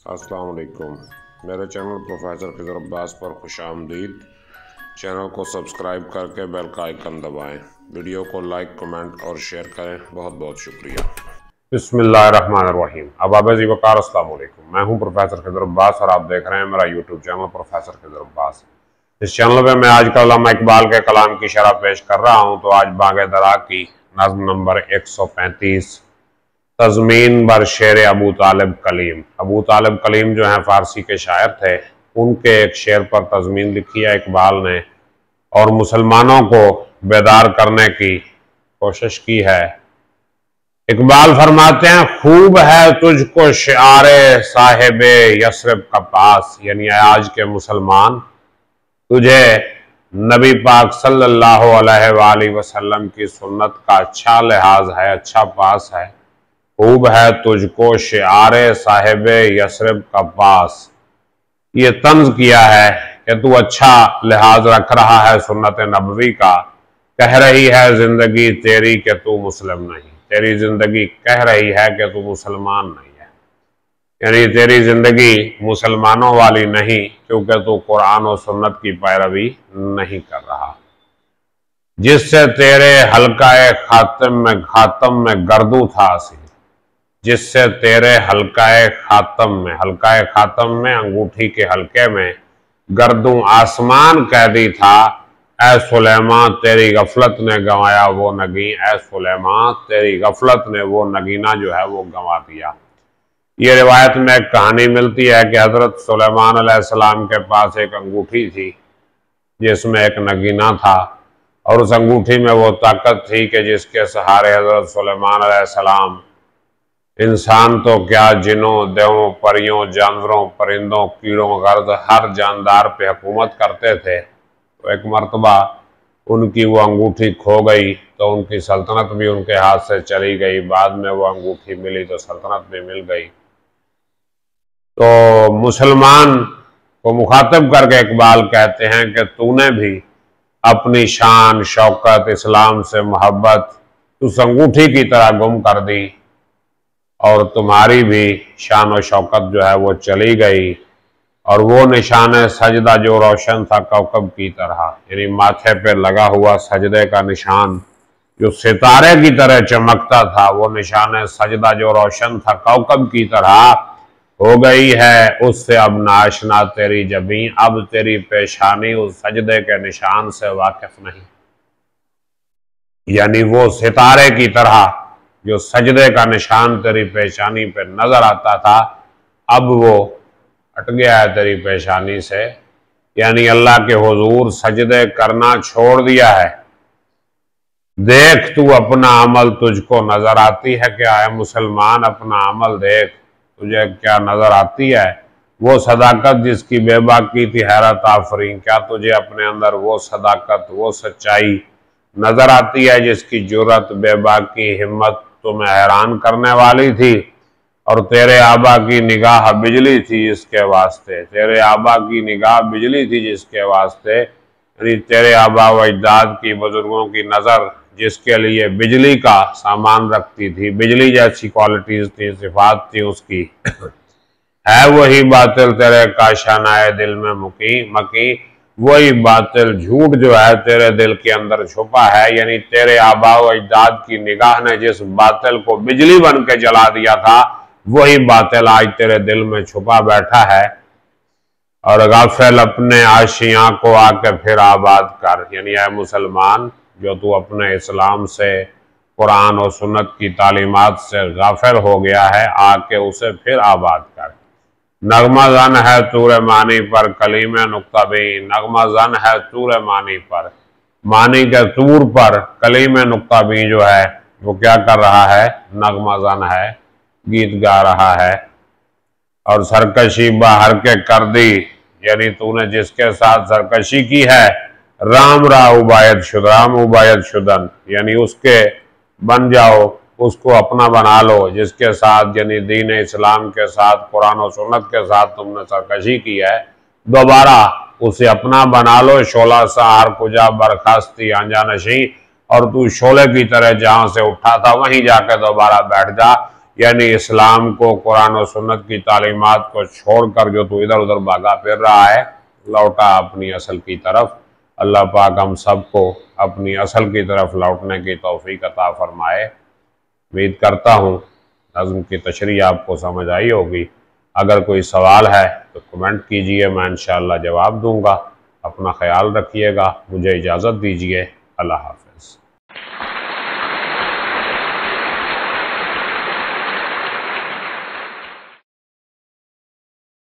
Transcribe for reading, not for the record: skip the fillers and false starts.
अस्सलाम वालेकुम। मेरे चैनल प्रोफेसर खिज़र अब्बास पर खुशामदीद। चैनल को सब्सक्राइब करके बेल का आइकन दबाएं। वीडियो को लाइक, कमेंट और शेयर करें। बहुत बहुत शुक्रिया। बिस्मिल्लाहिर्रहमानिर्रहीम। अबाब जी वकार, अस्सलाम वालेकुम। मैं हूं प्रोफेसर खिज़र अब्बास और आप देख रहे हैं मेरा YouTube channel professor Khizar Abbas. इस चैनल पे मैं आज अल्लामा इकबाल के कलाम की शरह पेश कर रहा हूं। तो आज बाग़े दरा की नज़्म नंबर 135, तज़मीन बर शेर अबू तालिब कलीम। अबू तालिब कलीम जो हैं फ़ारसी के शायर थे, उनके एक शेर पर तज़मीन लिखी है इकबाल ने और मुसलमानों को बेदार करने की कोशिश की है। इकबाल फरमाते हैं, खूब है तुझको शिआरे साहिबे यस्रिब का पास, यानी आज के मुसलमान तुझे नबी पाक सल्लल्लाहु अलैहि वसल्लम की सुन्नत का अच्छा लिहाज है, अच्छा पास है। खूब है तुझको शिआरे साहिबे यस्रिब का पास, ये तंज किया है कि तू अच्छा लिहाज रख रहा है सुन्नत नबवी का। कह रही है जिंदगी तेरी कि तू मुस्लिम नहीं, तेरी जिंदगी कह रही है कि तू मुसलमान नहीं है, यानी तेरी जिंदगी मुसलमानों वाली नहीं, क्योंकि तू कुरान और सुन्नत की पैरवी नहीं कर रहा। जिससे तेरे हल्काए खातम में गर्दू था असी, जिससे तेरे हल्काए खातम में अंगूठी के हल्के में गर्दू आसमान कैदी था। ऐ सुलेमान तेरी गफलत ने गंवाया वो नगी, ऐ सुलेमान तेरी गफलत ने वो नगीना जो है वो गंवा दिया। ये रिवायत में एक कहानी मिलती है कि हजरत सुलेमान अलैहिस्सलाम के पास एक अंगूठी थी जिसमें एक नगीना था, और उस अंगूठी में वो ताकत थी कि जिसके सहारे हजरत सुलेमान अलैहिस्सलाम इंसान तो क्या, जिनों, देवों, परियों, जानवरों, परिंदों, कीड़ों, गर्द हर जानदार पे हुकूमत करते थे। तो एक मर्तबा उनकी वो अंगूठी खो गई तो उनकी सल्तनत भी उनके हाथ से चली गई। बाद में वो अंगूठी मिली तो सल्तनत भी मिल गई। तो मुसलमान को मुखातब करके इकबाल कहते हैं कि तूने भी अपनी शान, शौकत, इस्लाम से मोहब्बत उस अंगूठी की तरह गुम कर दी और तुम्हारी भी शान और शौकत जो है वो चली गई। और वो निशान सजदा जो रोशन था कौकब की तरह, यानी माथे पे लगा हुआ सजदे का निशान जो सितारे की तरह चमकता था, वो निशान सजदा जो रोशन था कौकब की तरह, हो गई है उससे अब नाशना तेरी जबीं। अब तेरी पेशानी उस सजदे के निशान से वाकिफ नहीं, यानी वो सितारे की तरह जो सजदे का निशान तेरी पेशानी पे नजर आता था, अब वो हट गया है तेरी पेशानी से, यानी अल्लाह के हुजूर सजदे करना छोड़ दिया है। देख तू अपना अमल, तुझको नजर आती है क्या? है मुसलमान, अपना अमल देख, तुझे क्या नजर आती है? वो सदाकत जिसकी बेबाकी थी हैरत आफरीन, क्या तुझे अपने अंदर वो सदाकत, वो सच्चाई नजर आती है जिसकी जुर्रत, बेबाकी, हिम्मत तुम्हें हैरान करने वाली थी? और तेरे आबा की निगाह बिजली थी जिसके वास्ते, तेरे आबा की निगाह बिजली थी जिसके वास्ते, यानी तेरे आबा व अजदाद की, बुजुर्गों की नज़र जिसके लिए बिजली का सामान रखती थी, बिजली जैसी क्वालिटीज थी, सिफात थी उसकी, है वही बातिल तेरे काशानाए दिल में मकी, वही बातिल झूठ जो है तेरे दिल के अंदर छुपा है। यानी तेरे आबा व अजदाद की निगाह ने जिस बातिल को बिजली बन के जला दिया था, वही बातिल आज तेरे दिल में छुपा बैठा है। और गाफिल अपने आशियां को आके फिर आबाद कर, यानी है मुसलमान जो तू अपने इस्लाम से, कुरान और सुन्नत की तालीमात से गाफिल हो गया है, आके उसे फिर आबाद कर। नगमा जन है तूरे मानी पर कलीमे नुक्ताबीन, नगमा जन है तूरे मानी पर, मानी के तूर पर कलीमे नुक्ताबीन जो है वो क्या कर रहा है? नगमा जन है, गीत गा रहा है। और सरकशी बाहर के कर दी, यानी तूने जिसके साथ सरकशी की है, राम उबायद शुदन, यानी उसके बन जाओ, उसको अपना बना लो, जिसके साथ यानी दीन इस्लाम के साथ, कुरान और सुन्नत के साथ तुमने सरकशी की है, दोबारा उसे अपना बना लो। शोला सहार कुजा बरखास्ती आंजा नशी, और तू शोले की तरह जहां से उठा था वहीं जाकर दोबारा बैठ जा। यानी इस्लाम को, कुरान और सुन्नत की तालीमात को छोड़कर जो तू इधर उधर भागा फिर रहा है, लौटा अपनी असल की तरफ। अल्लाह पाक हम सबको अपनी असल की तरफ लौटने की तौफीक अता फरमाए। उम्मीद करता हूँ नज़्म की तशरीह आपको समझ आई होगी। अगर कोई सवाल है तो कमेंट कीजिए, मैं इंशाअल्लाह जवाब दूंगा। अपना ख्याल रखिएगा, मुझे इजाज़त दीजिए। अल्लाह हाफ़िज़।